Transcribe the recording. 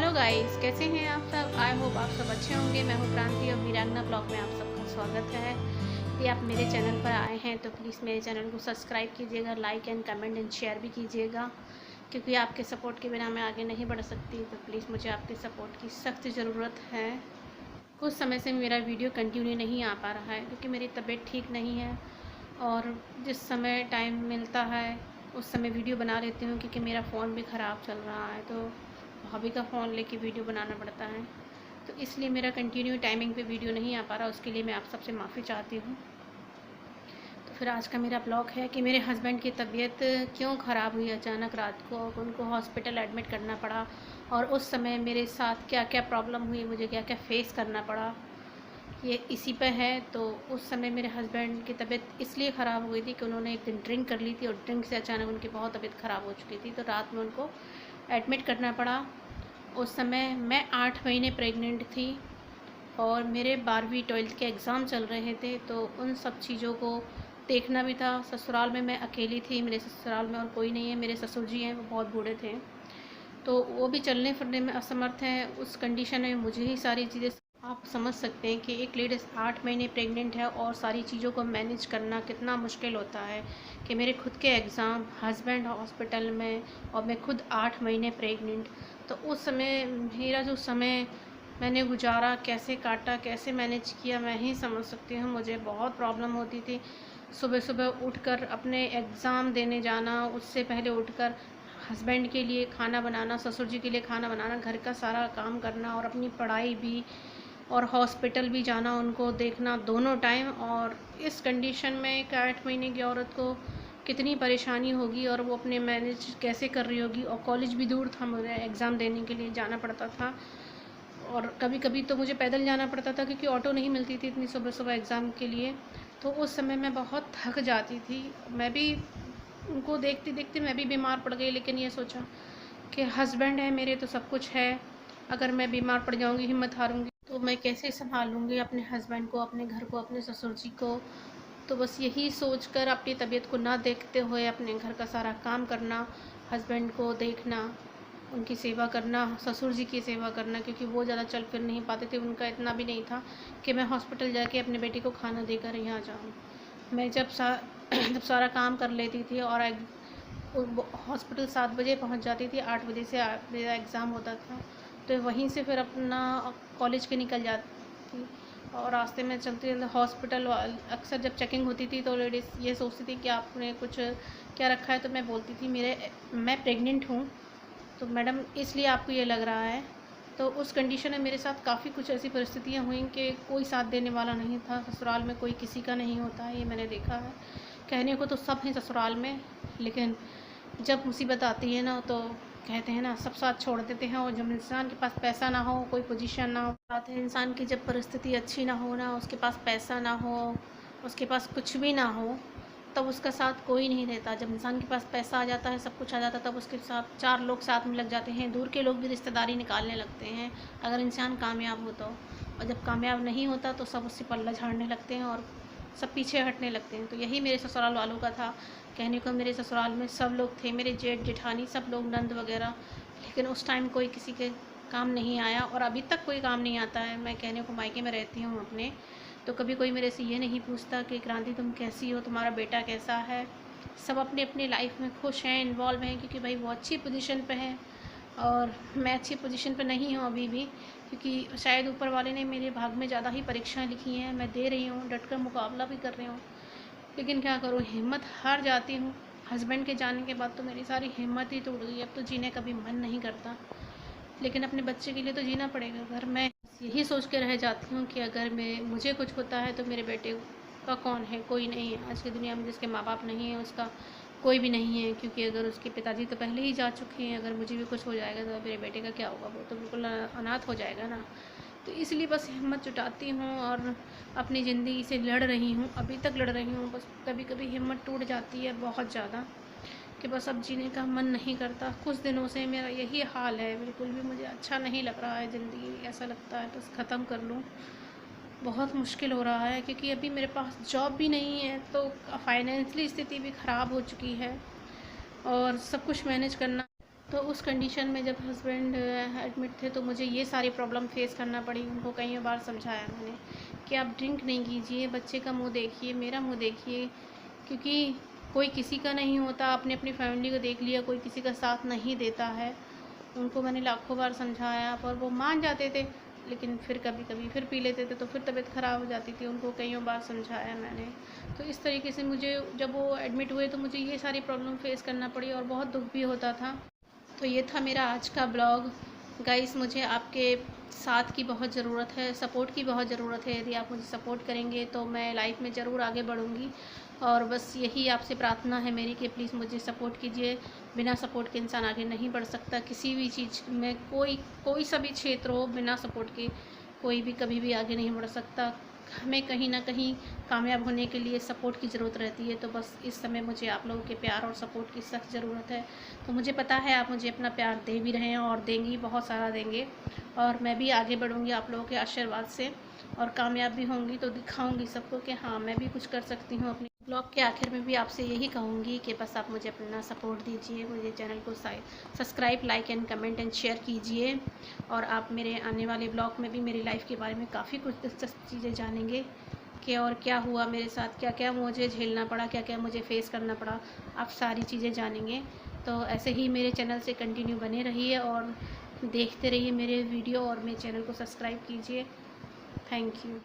Hello guys, कैसे हैं आप सब। आई होप आप सब अच्छे होंगे। मैं हूं क्रांति और वीरांगना ब्लॉग में आप सबका स्वागत है। यदि आप मेरे चैनल पर आए हैं तो प्लीज़ मेरे चैनल को सब्सक्राइब कीजिएगा, like and comment and share भी कीजिएगा, क्योंकि आपके सपोर्ट के बिना मैं आगे नहीं बढ़ सकती। तो प्लीज़ मुझे आपके सपोर्ट की सख्त ज़रूरत है। कुछ समय से मेरा वीडियो कंटिन्यू नहीं आ पा रहा है क्योंकि मेरी तबीयत ठीक नहीं है, और जिस समय टाइम मिलता है उस समय वीडियो बना लेती हूँ, क्योंकि मेरा फ़ोन भी ख़राब चल रहा है तो भाभी का फ़ोन लेके वीडियो बनाना पड़ता है। तो इसलिए मेरा कंटिन्यू टाइमिंग पे वीडियो नहीं आ पा रहा, उसके लिए मैं आप सबसे माफ़ी चाहती हूँ। तो फिर आज का मेरा ब्लॉग है कि मेरे हस्बैंड की तबीयत क्यों ख़राब हुई अचानक रात को, उनको हॉस्पिटल एडमिट करना पड़ा, और उस समय मेरे साथ क्या क्या प्रॉब्लम हुई, मुझे क्या क्या फेस करना पड़ा, ये इसी पे है। तो उस समय मेरे हस्बैंड की तबीयत इसलिए ख़राब हो गई थी कि उन्होंने एक दिन ड्रिंक कर ली थी, और ड्रिंक से अचानक उनकी बहुत तबीयत ख़राब हो चुकी थी, तो रात में उनको एडमिट करना पड़ा। उस समय मैं 8 महीने प्रेग्नेंट थी और मेरे 12वीं 12th के एग्ज़ाम चल रहे थे, तो उन सब चीज़ों को देखना भी था। ससुराल में मैं अकेली थी, मेरे ससुराल में और कोई नहीं है। मेरे ससुर जी हैं, वो बहुत बूढ़े थे, तो वो भी चलने फिरने में असमर्थ हैं। उस कंडीशन में मुझे ही सारी चीज़ें, आप समझ सकते हैं कि एक लेडीज़ 8 महीने प्रेग्नेंट है और सारी चीज़ों को मैनेज करना कितना मुश्किल होता है। कि मेरे खुद के एग्ज़ाम, हस्बैंड हॉस्पिटल में, और मैं खुद 8 महीने प्रेग्नेंट। तो उस समय मेरा जो समय मैंने गुजारा, कैसे काटा, कैसे मैनेज किया, मैं ही समझ सकती हूँ। मुझे बहुत प्रॉब्लम होती थी। सुबह सुबह उठकर अपने एग्ज़ाम देने जाना, उससे पहले उठकर हस्बैंड के लिए खाना बनाना, ससुर जी के लिए खाना बनाना, घर का सारा काम करना, और अपनी पढ़ाई भी, और हॉस्पिटल भी जाना, उनको देखना दोनों टाइम। और इस कंडीशन में एक 8 महीने की औरत को कितनी परेशानी होगी, और वो अपने मैनेज कैसे कर रही होगी। और कॉलेज भी दूर था, मुझे एग्ज़ाम देने के लिए जाना पड़ता था, और कभी कभी तो मुझे पैदल जाना पड़ता था क्योंकि ऑटो नहीं मिलती थी इतनी सुबह सुबह एग्ज़ाम के लिए। तो उस समय मैं बहुत थक जाती थी। मैं भी उनको देखते देखते मैं भी बीमार पड़ गई, लेकिन ये सोचा कि हस्बैंड है मेरे तो सब कुछ है। अगर मैं बीमार पड़ जाऊंगी, हिम्मत हारूंगी, तो मैं कैसे संभालूंगी अपने हस्बैंड को, अपने घर को, अपने ससुर जी को। तो बस यही सोचकर अपनी तबीयत को ना देखते हुए अपने घर का सारा काम करना, हस्बैंड को देखना, उनकी सेवा करना, ससुर जी की सेवा करना, क्योंकि वो ज़्यादा चल फिर नहीं पाते थे। उनका इतना भी नहीं था कि मैं हॉस्पिटल जाके अपने बेटी को खाना देकर यहाँ जाऊँ। मैं जब सारा काम कर लेती थी और हॉस्पिटल 7 बजे पहुँच जाती थी, 8 बजे से मेरा एग्ज़ाम होता था, तो वहीं से फिर अपना कॉलेज के निकल जाती। और रास्ते में चलते हॉस्पिटल अक्सर जब चेकिंग होती थी तो लेडीज़ ये सोचती थी कि आपने कुछ क्या रखा है, तो मैं बोलती थी मैं प्रेग्नेंट हूँ, तो मैडम इसलिए आपको ये लग रहा है। तो उस कंडीशन में मेरे साथ काफ़ी कुछ ऐसी परिस्थितियाँ हुई कि कोई साथ देने वाला नहीं था। ससुराल में कोई किसी का नहीं होता है, ये मैंने देखा है। कहने को तो सब हैं ससुराल में, लेकिन जब मुसीबत आती है ना, तो कहते हैं ना, सब साथ छोड़ देते हैं। और जब इंसान के पास पैसा ना हो, कोई पोजीशन ना हो, बात है इंसान की, जब परिस्थिति अच्छी ना हो ना, उसके पास पैसा ना हो, उसके पास कुछ भी ना हो, तब उसका साथ कोई नहीं देता। जब इंसान के पास पैसा आ जाता है, सब कुछ आ जाता है, तब उसके साथ 4 लोग साथ में लग जाते हैं। दूर के लोग भी रिश्तेदारी निकालने लगते हैं अगर इंसान कामयाब हो तो। और जब कामयाब नहीं होता तो सब उससे पल्ला झाड़ने लगते हैं और सब पीछे हटने लगते हैं। तो यही मेरे ससुराल वालों का था। कहने को मेरे ससुराल में सब लोग थे, मेरे जेठ जेठानी सब लोग, नंद वगैरह, लेकिन उस टाइम कोई किसी के काम नहीं आया, और अभी तक कोई काम नहीं आता है। मैं कहने को मायके में रहती हूँ अपने, तो कभी कोई मेरे से ये नहीं पूछता कि क्रांति तुम कैसी हो, तुम्हारा बेटा कैसा है। सब अपने अपने लाइफ में खुश हैं, इन्वॉल्व हैं, क्योंकि भाई वो अच्छी पोजीशन पे है और मैं अच्छी पोजीशन पे नहीं हूँ अभी भी, क्योंकि शायद ऊपर वाले ने मेरे भाग में ज़्यादा ही परीक्षाएं लिखी हैं। मैं दे रही हूँ, डट कर मुकाबला भी कर रही हूँ, लेकिन क्या करूँ, हिम्मत हार जाती हूँ। हस्बैंड के जाने के बाद तो मेरी सारी हिम्मत ही टूट गई। अब तो जीने का भी मन नहीं करता, लेकिन अपने बच्चे के लिए तो जीना पड़ेगा। अगर मैं यही सोच के रह जाती हूँ कि अगर मुझे कुछ होता है तो मेरे बेटे का कौन है, कोई नहीं है। आज की दुनिया में जिसके माँ बाप नहीं है उसका कोई भी नहीं है, क्योंकि अगर उसके पिताजी तो पहले ही जा चुके हैं। अगर मुझे भी कुछ हो जाएगा तो मेरे बेटे का क्या होगा, वो तो बिल्कुल अनाथ हो जाएगा ना। तो इसलिए बस हिम्मत जुटाती हूँ और अपनी ज़िंदगी से लड़ रही हूँ, अभी तक लड़ रही हूँ। बस कभी कभी हिम्मत टूट जाती है बहुत ज़्यादा, कि बस अब जीने का मन नहीं करता। कुछ दिनों से मेरा यही हाल है, बिल्कुल भी मुझे अच्छा नहीं लग रहा है ज़िंदगी। ऐसा लगता है बस ख़त्म कर लूँ। बहुत मुश्किल हो रहा है क्योंकि अभी मेरे पास जॉब भी नहीं है, तो फाइनेंशियली स्थिति भी ख़राब हो चुकी है और सब कुछ मैनेज करना तो उस कंडीशन में जब हस्बैंड एडमिट थे तो मुझे ये सारी प्रॉब्लम फेस करना पड़ी। उनको कई बार समझाया मैंने कि आप ड्रिंक नहीं कीजिए, बच्चे का मुंह देखिए, मेरा मुंह देखिए, क्योंकि कोई किसी का नहीं होता। आपने अपनी फैमिली को देख लिया, कोई किसी का साथ नहीं देता है। उनको मैंने लाखों बार समझाया पर वो मान जाते थे, लेकिन फिर कभी कभी फिर पी लेते थे तो फिर तबीयत ख़राब हो जाती थी। उनको कईयों बार समझाया मैंने। तो इस तरीके से मुझे जब वो एडमिट हुए तो मुझे ये सारी प्रॉब्लम फेस करना पड़ी और बहुत दुख भी होता था। तो ये था मेरा आज का ब्लॉग। गाइस, मुझे आपके साथ की बहुत ज़रूरत है, सपोर्ट की बहुत ज़रूरत है। यदि आप मुझे सपोर्ट करेंगे तो मैं लाइफ में ज़रूर आगे बढ़ूँगी। और बस यही आपसे प्रार्थना है मेरी कि प्लीज़ मुझे सपोर्ट कीजिए। बिना सपोर्ट के इंसान आगे नहीं बढ़ सकता। किसी भी चीज़ में कोई सा भी क्षेत्र हो, बिना सपोर्ट के कोई भी कभी भी आगे नहीं बढ़ सकता। हमें कहीं ना कहीं कामयाब होने के लिए सपोर्ट की ज़रूरत रहती है। तो बस इस समय मुझे आप लोगों के प्यार और सपोर्ट की सख्त ज़रूरत है। तो मुझे पता है आप मुझे अपना प्यार दे भी रहे हैं और देंगी, बहुत सारा देंगे। और मैं भी आगे बढ़ूँगी आप लोगों के आशीर्वाद से और कामयाब भी होंगी तो दिखाऊंगी सबको कि हाँ, मैं भी कुछ कर सकती हूँ। अपने ब्लॉग के आखिर में भी आपसे यही कहूँगी कि बस आप मुझे अपना सपोर्ट दीजिए। मुझे चैनल को subscribe, like and comment and share कीजिए। और आप मेरे आने वाले ब्लॉग में भी मेरी लाइफ के बारे में काफ़ी कुछ दिलचस्प चीज़ें जानेंगे कि और क्या हुआ मेरे साथ, क्या क्या मुझे झेलना पड़ा, क्या क्या मुझे फेस करना पड़ा। आप सारी चीज़ें जानेंगे। तो ऐसे ही मेरे चैनल से कंटिन्यू बने रहिए और देखते रहिए मेरे वीडियो और मेरे चैनल को सब्सक्राइब कीजिए। Thank you.